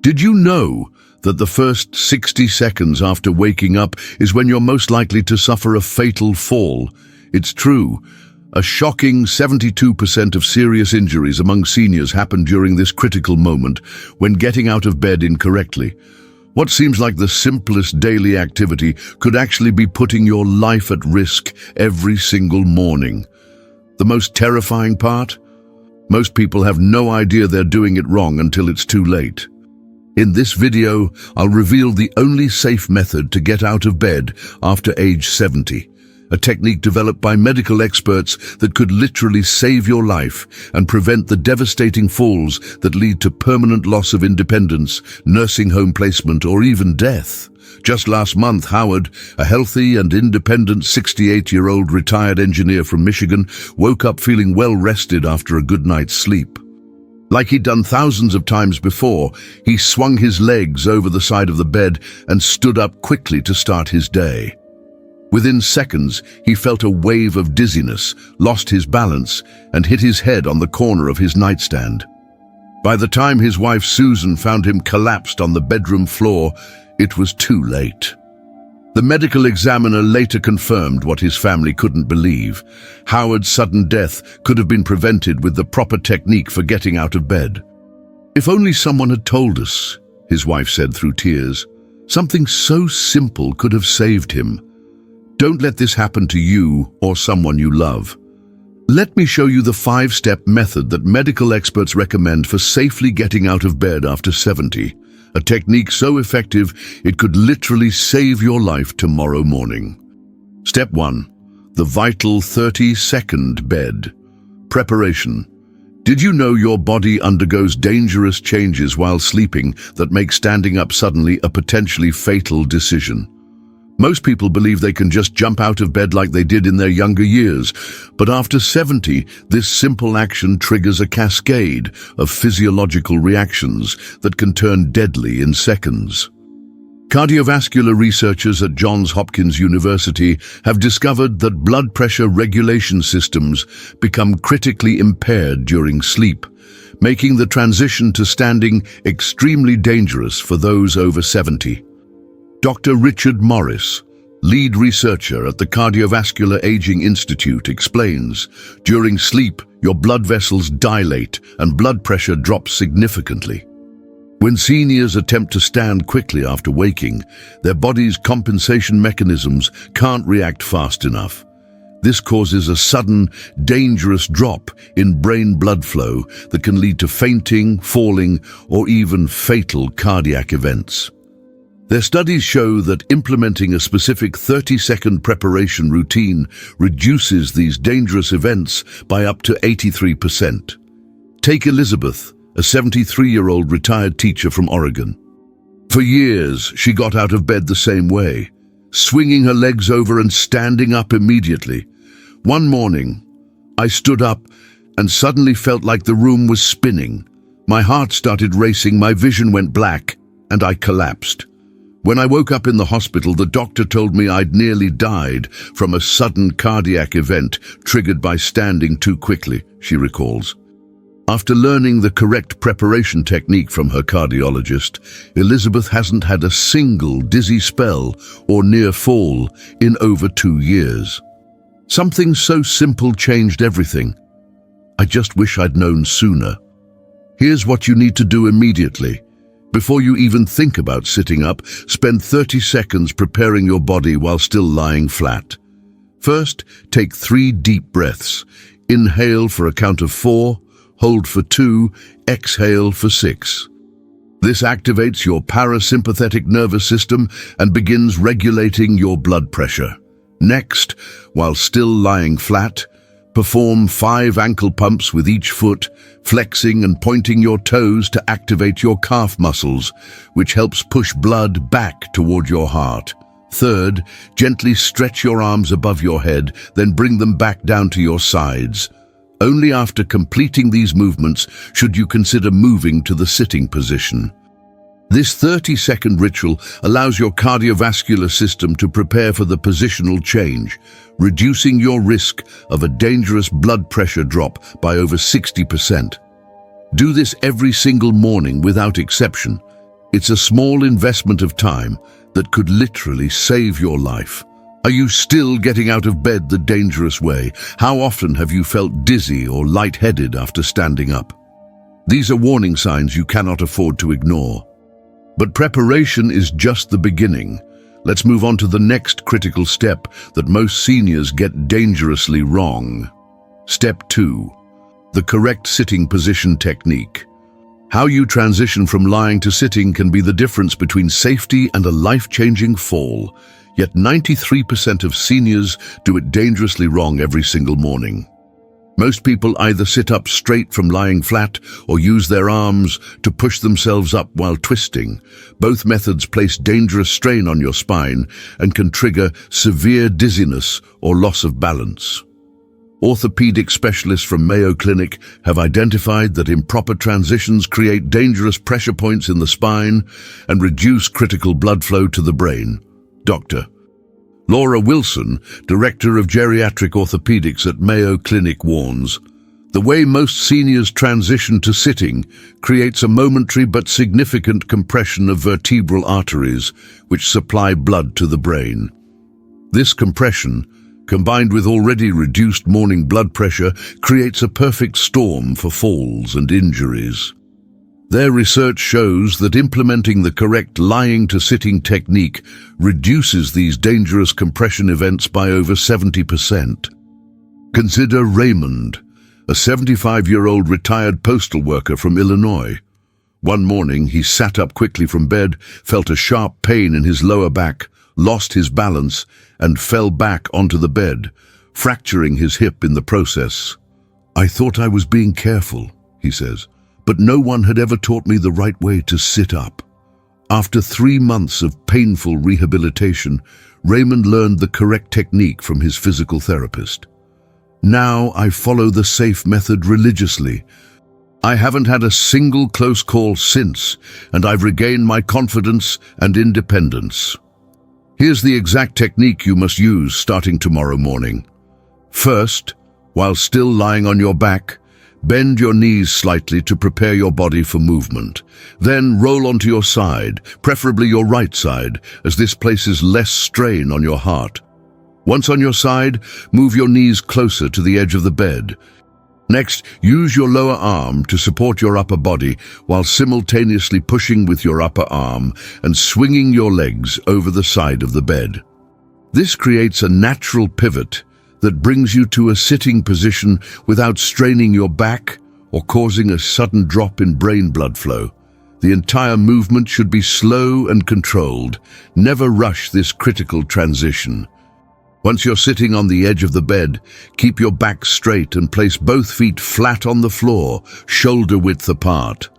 Did you know that the first 60 seconds after waking up is when you're most likely to suffer a fatal fall? It's true. A shocking 72% of serious injuries among seniors happen during this critical moment when getting out of bed incorrectly. What seems like the simplest daily activity could actually be putting your life at risk every single morning. The most terrifying part? Most people have no idea they're doing it wrong until it's too late. In this video, I'll reveal the only safe method to get out of bed after age 70, a technique developed by medical experts that could literally save your life and prevent the devastating falls that lead to permanent loss of independence, nursing home placement, or even death. Just last month, Howard, a healthy and independent 68-year-old retired engineer from Michigan, woke up feeling well rested after a good night's sleep. Like he'd done thousands of times before, he swung his legs over the side of the bed and stood up quickly to start his day. Within seconds, he felt a wave of dizziness, lost his balance, and hit his head on the corner of his nightstand. By the time his wife Susan found him collapsed on the bedroom floor, it was too late. The medical examiner later confirmed what his family couldn't believe. Howard's sudden death could have been prevented with the proper technique for getting out of bed. "If only someone had told us," his wife said through tears. "Something so simple could have saved him. Don't let this happen to you or someone you love." Let me show you the 5-step method that medical experts recommend for safely getting out of bed after 70. A technique so effective, it could literally save your life tomorrow morning. Step 1. The vital 30-second bed. Preparation. Did you know your body undergoes dangerous changes while sleeping that make standing up suddenly a potentially fatal decision? Most people believe they can just jump out of bed like they did in their younger years, but after 70, this simple action triggers a cascade of physiological reactions that can turn deadly in seconds. Cardiovascular researchers at Johns Hopkins University have discovered that blood pressure regulation systems become critically impaired during sleep, making the transition to standing extremely dangerous for those over 70. Dr. Richard Morris, lead researcher at the Cardiovascular Aging Institute, explains, during sleep, your blood vessels dilate and blood pressure drops significantly. When seniors attempt to stand quickly after waking, their body's compensation mechanisms can't react fast enough. This causes a sudden, dangerous drop in brain blood flow that can lead to fainting, falling, or even fatal cardiac events. Their studies show that implementing a specific 30-second preparation routine reduces these dangerous events by up to 83%. Take Elizabeth, a 73-year-old retired teacher from Oregon. For years, she got out of bed the same way, swinging her legs over and standing up immediately. One morning, I stood up and suddenly felt like the room was spinning. My heart started racing, my vision went black, and I collapsed. When I woke up in the hospital, the doctor told me I'd nearly died from a sudden cardiac event triggered by standing too quickly, she recalls. After learning the correct preparation technique from her cardiologist, Elizabeth hasn't had a single dizzy spell or near fall in over 2 years. Something so simple changed everything. I just wish I'd known sooner. Here's what you need to do immediately. Before you even think about sitting up, spend 30 seconds preparing your body while still lying flat. First, take 3 deep breaths. Inhale for a count of 4, hold for 2, exhale for 6. This activates your parasympathetic nervous system and begins regulating your blood pressure. Next, while still lying flat, perform 5 ankle pumps with each foot, flexing and pointing your toes to activate your calf muscles, which helps push blood back toward your heart. Third, gently stretch your arms above your head, then bring them back down to your sides. Only after completing these movements should you consider moving to the sitting position. This 30-second ritual allows your cardiovascular system to prepare for the positional change, reducing your risk of a dangerous blood pressure drop by over 60%. Do this every single morning without exception. It's a small investment of time that could literally save your life. Are you still getting out of bed the dangerous way? How often have you felt dizzy or lightheaded after standing up? These are warning signs you cannot afford to ignore. But preparation is just the beginning. Let's move on to the next critical step that most seniors get dangerously wrong. Step 2. The correct sitting position technique. How you transition from lying to sitting can be the difference between safety and a life-changing fall. Yet 93% of seniors do it dangerously wrong every single morning. Most people either sit up straight from lying flat or use their arms to push themselves up while twisting. Both methods place dangerous strain on your spine and can trigger severe dizziness or loss of balance. Orthopedic specialists from Mayo Clinic have identified that improper transitions create dangerous pressure points in the spine and reduce critical blood flow to the brain. Dr. Laura Wilson, Director of Geriatric Orthopedics at Mayo Clinic, warns, the way most seniors transition to sitting creates a momentary but significant compression of vertebral arteries which supply blood to the brain. This compression, combined with already reduced morning blood pressure, creates a perfect storm for falls and injuries. Their research shows that implementing the correct lying to sitting technique reduces these dangerous compression events by over 70%. Consider Raymond, a 75-year-old retired postal worker from Illinois. One morning, he sat up quickly from bed, felt a sharp pain in his lower back, lost his balance, and fell back onto the bed, fracturing his hip in the process. "I thought I was being careful," he says, "but no one had ever taught me the right way to sit up." After 3 months of painful rehabilitation, Raymond learned the correct technique from his physical therapist. "Now I follow the safe method religiously. I haven't had a single close call since, and I've regained my confidence and independence." Here's the exact technique you must use starting tomorrow morning. First, while still lying on your back, bend your knees slightly to prepare your body for movement. Then roll onto your side, preferably your right side, as this places less strain on your heart. Once on your side, move your knees closer to the edge of the bed. Next, use your lower arm to support your upper body while simultaneously pushing with your upper arm and swinging your legs over the side of the bed. This creates a natural pivot that brings you to a sitting position without straining your back or causing a sudden drop in brain blood flow. The entire movement should be slow and controlled. Never rush this critical transition. Once you're sitting on the edge of the bed, keep your back straight and place both feet flat on the floor, shoulder width apart.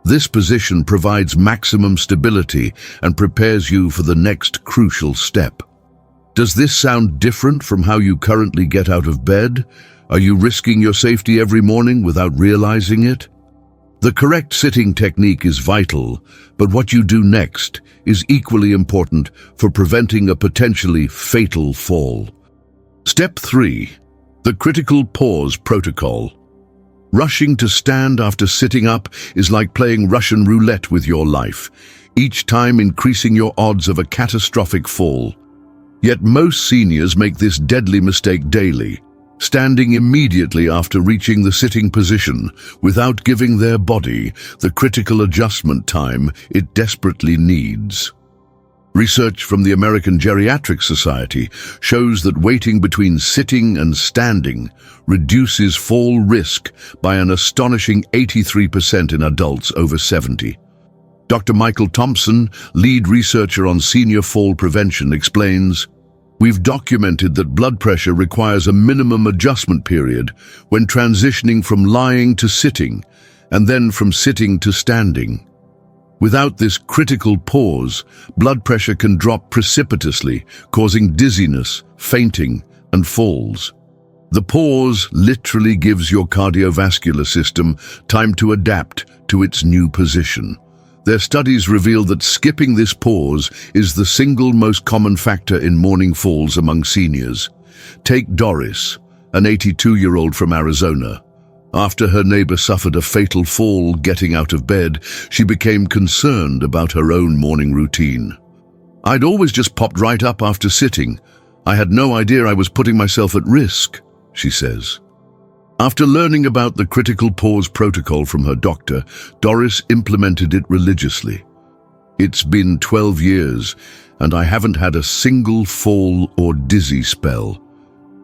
This position provides maximum stability and prepares you for the next crucial step. Does this sound different from how you currently get out of bed? Are you risking your safety every morning without realizing it? The correct sitting technique is vital, but what you do next is equally important for preventing a potentially fatal fall. Step 3. The critical pause protocol. Rushing to stand after sitting up is like playing Russian roulette with your life, each time increasing your odds of a catastrophic fall. Yet most seniors make this deadly mistake daily, standing immediately after reaching the sitting position without giving their body the critical adjustment time it desperately needs. Research from the American Geriatric Society shows that waiting between sitting and standing reduces fall risk by an astonishing 83% in adults over 70. Dr. Michael Thompson, lead researcher on senior fall prevention, explains, "We've documented that blood pressure requires a minimum adjustment period when transitioning from lying to sitting, and then from sitting to standing. Without this critical pause, blood pressure can drop precipitously, causing dizziness, fainting, and falls. The pause literally gives your cardiovascular system time to adapt to its new position. Their studies reveal that skipping this pause is the single most common factor in morning falls among seniors. Take Doris, an 82-year-old from Arizona. After her neighbor suffered a fatal fall getting out of bed, she became concerned about her own morning routine. "I'd always just popped right up after sitting. I had no idea I was putting myself at risk," she says. After learning about the critical pause protocol from her doctor, Doris implemented it religiously. "It's been 12 years, and I haven't had a single fall or dizzy spell.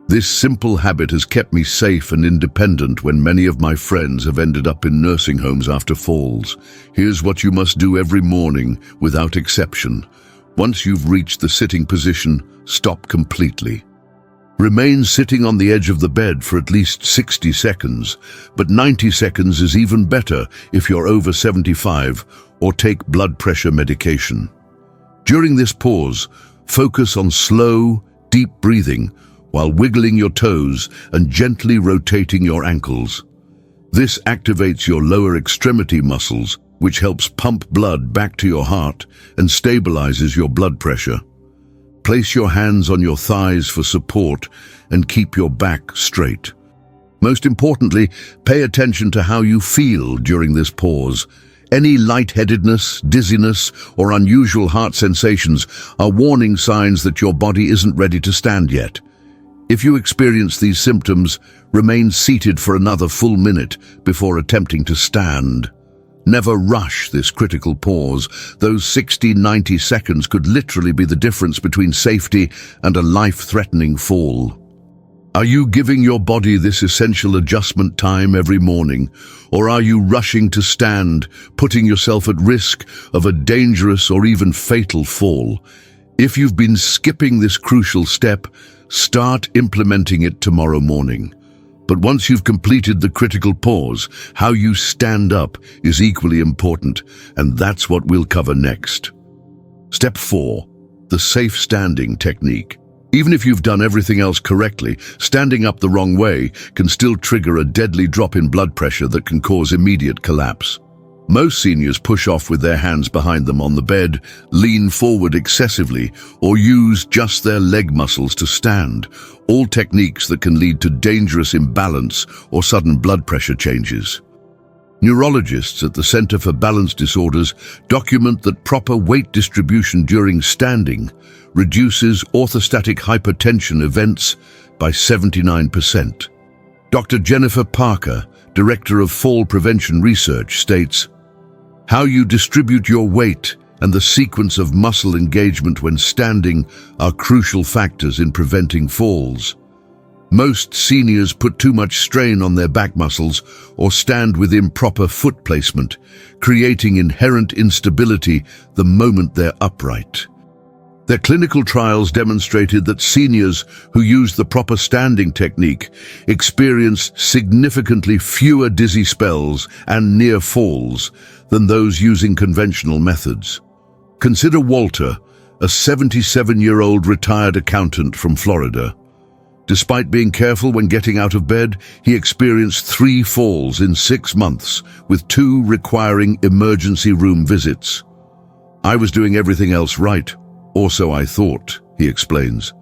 This simple habit has kept me safe and independent when many of my friends have ended up in nursing homes after falls. Here's what you must do every morning, without exception. Once you've reached the sitting position, stop completely. Remain sitting on the edge of the bed for at least 60 seconds, but 90 seconds is even better if you're over 75 or take blood pressure medication. During this pause, focus on slow, deep breathing while wiggling your toes and gently rotating your ankles. This activates your lower extremity muscles, which helps pump blood back to your heart and stabilizes your blood pressure. Place your hands on your thighs for support and keep your back straight. Most importantly, pay attention to how you feel during this pause. Any lightheadedness, dizziness, or unusual heart sensations are warning signs that your body isn't ready to stand yet. If you experience these symptoms, remain seated for another full minute before attempting to stand. Never rush this critical pause. Those 60-90 seconds could literally be the difference between safety and a life-threatening fall. Are you giving your body this essential adjustment time every morning, or are you rushing to stand, putting yourself at risk of a dangerous or even fatal fall? If you've been skipping this crucial step, start implementing it tomorrow morning. But once you've completed the critical pause, how you stand up is equally important, and that's what we'll cover next. Step 4. The safe standing technique. Even if you've done everything else correctly, standing up the wrong way can still trigger a deadly drop in blood pressure that can cause immediate collapse. Most seniors push off with their hands behind them on the bed, lean forward excessively, or use just their leg muscles to stand, all techniques that can lead to dangerous imbalance or sudden blood pressure changes. Neurologists at the Center for Balance Disorders document that proper weight distribution during standing reduces orthostatic hypertension events by 79%. Dr. Jennifer Parker, Director of Fall Prevention Research, states, "How you distribute your weight and the sequence of muscle engagement when standing are crucial factors in preventing falls. Most seniors put too much strain on their back muscles or stand with improper foot placement, creating inherent instability the moment they're upright." Their clinical trials demonstrated that seniors who used the proper standing technique experienced significantly fewer dizzy spells and near falls than those using conventional methods. Consider Walter, a 77-year-old retired accountant from Florida. Despite being careful when getting out of bed, he experienced 3 falls in 6 months, with 2 requiring emergency room visits. "I was doing everything else right, or so I thought," he explains.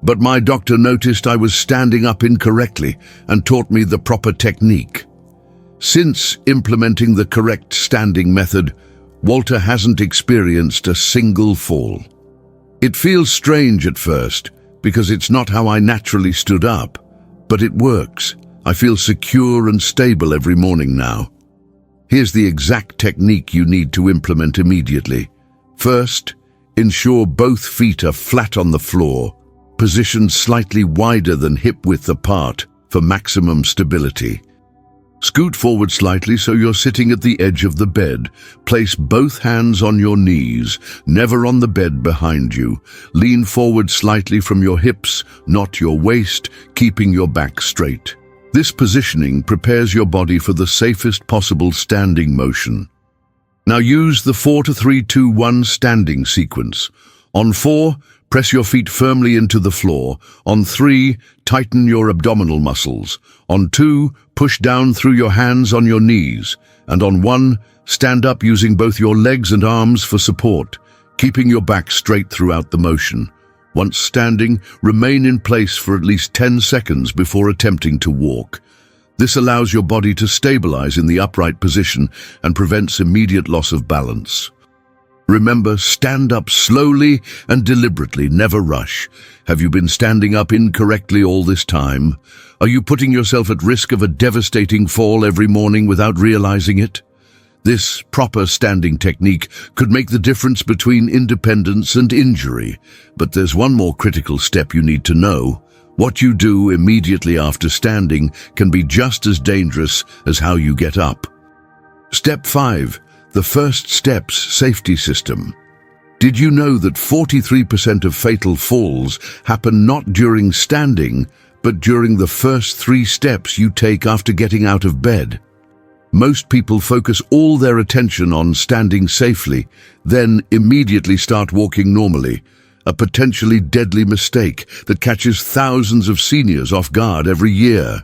"But my doctor noticed I was standing up incorrectly and taught me the proper technique." Since implementing the correct standing method, Walter hasn't experienced a single fall. "It feels strange at first, because it's not how I naturally stood up, but it works. I feel secure and stable every morning now." Here's the exact technique you need to implement immediately. First, ensure both feet are flat on the floor, positioned slightly wider than hip-width apart for maximum stability. Scoot forward slightly so you're sitting at the edge of the bed. Place both hands on your knees, never on the bed behind you. Lean forward slightly from your hips, not your waist, keeping your back straight. This positioning prepares your body for the safest possible standing motion. Now use the 4-3-2-1 standing sequence. On 4, press your feet firmly into the floor. On 3, tighten your abdominal muscles. On 2, push down through your hands on your knees. And on 1, stand up using both your legs and arms for support, keeping your back straight throughout the motion. Once standing, remain in place for at least 10 seconds before attempting to walk. This allows your body to stabilize in the upright position and prevents immediate loss of balance. Remember, stand up slowly and deliberately, never rush. Have you been standing up incorrectly all this time? Are you putting yourself at risk of a devastating fall every morning without realizing it? This proper standing technique could make the difference between independence and injury. But there's one more critical step you need to know. What you do immediately after standing can be just as dangerous as how you get up. Step 5. The first steps safety system. Did you know that 43% of fatal falls happen not during standing, but during the first 3 steps you take after getting out of bed? Most people focus all their attention on standing safely, then immediately start walking normally, a potentially deadly mistake that catches thousands of seniors off guard every year.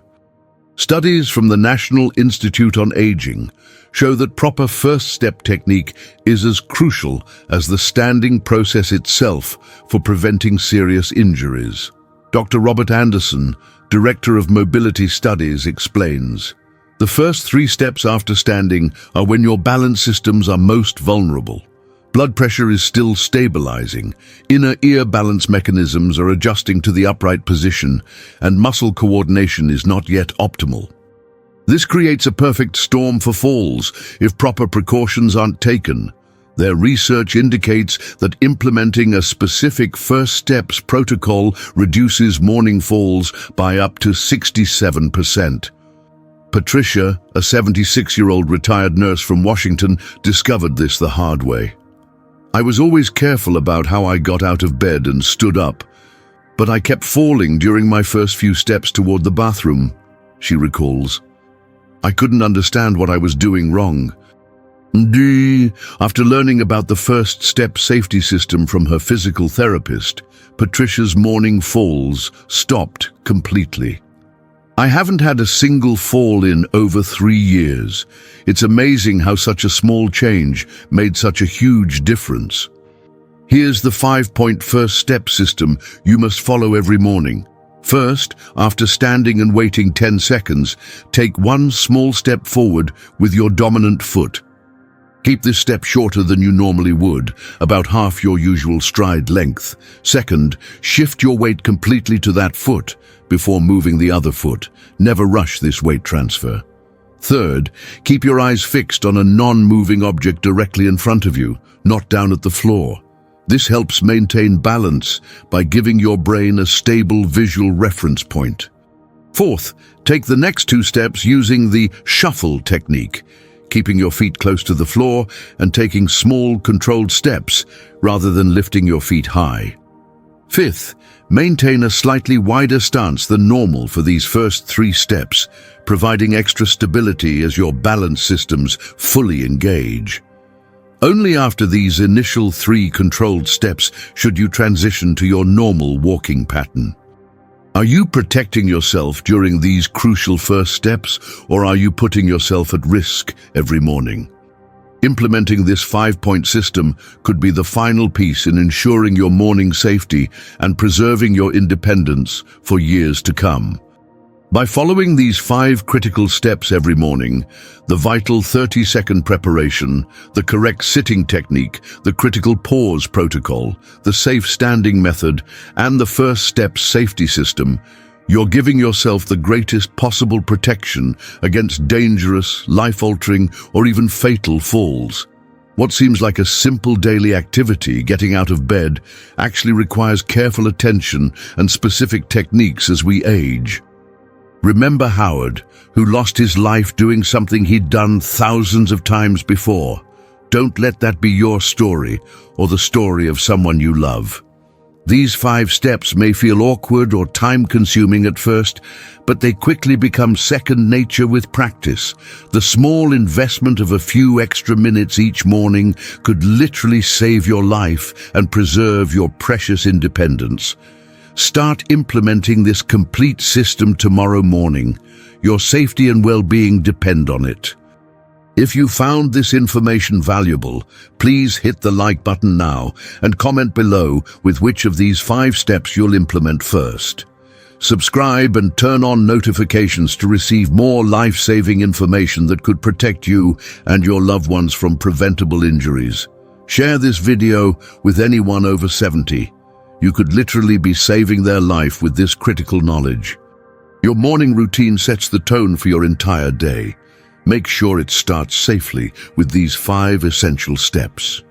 Studies from the National Institute on Aging show that proper first-step technique is as crucial as the standing process itself for preventing serious injuries. Dr. Robert Anderson, Director of Mobility Studies, explains, "The first 3 steps after standing are when your balance systems are most vulnerable. Blood pressure is still stabilizing, inner ear balance mechanisms are adjusting to the upright position, and muscle coordination is not yet optimal. This creates a perfect storm for falls if proper precautions aren't taken. Their research indicates that implementing a specific first steps protocol reduces morning falls by up to 67%. Patricia, a 76-year-old retired nurse from Washington, discovered this the hard way. "I was always careful about how I got out of bed and stood up, but I kept falling during my first few steps toward the bathroom," she recalls. "I couldn't understand what I was doing wrong." After learning about the first step safety system from her physical therapist, Patricia's morning falls stopped completely. "I haven't had a single fall in over 3 years. It's amazing how such a small change made such a huge difference." Here's the 5-point first step system you must follow every morning. First, after standing and waiting 10 seconds, take 1 small step forward with your dominant foot. Keep this step shorter than you normally would, about half your usual stride length. Second, shift your weight completely to that foot before moving the other foot. Never rush this weight transfer. Third, keep your eyes fixed on a non-moving object directly in front of you, not down at the floor. This helps maintain balance by giving your brain a stable visual reference point. Fourth, take the next 2 steps using the shuffle technique, keeping your feet close to the floor and taking small, controlled steps rather than lifting your feet high. Fifth, maintain a slightly wider stance than normal for these first 3 steps, providing extra stability as your balance systems fully engage. Only after these initial 3 controlled steps should you transition to your normal walking pattern. Are you protecting yourself during these crucial first steps, or are you putting yourself at risk every morning? Implementing this 5-point system could be the final piece in ensuring your morning safety and preserving your independence for years to come. By following these 5 critical steps every morning, the vital 30-second preparation, the correct sitting technique, the critical pause protocol, the safe standing method, and the first step safety system, you're giving yourself the greatest possible protection against dangerous, life-altering, or even fatal falls. What seems like a simple daily activity, getting out of bed, actually requires careful attention and specific techniques as we age. Remember Howard, who lost his life doing something he'd done thousands of times before. Don't let that be your story or the story of someone you love. These 5 steps may feel awkward or time-consuming at first, but they quickly become second nature with practice. The small investment of a few extra minutes each morning could literally save your life and preserve your precious independence. Start implementing this complete system tomorrow morning. Your safety and well-being depend on it. If you found this information valuable, please hit the like button now and comment below with which of these 5 steps you'll implement first. Subscribe and turn on notifications to receive more life-saving information that could protect you and your loved ones from preventable injuries. Share this video with anyone over 70. You could literally be saving their life with this critical knowledge. Your morning routine sets the tone for your entire day. Make sure it starts safely with these 5 essential steps.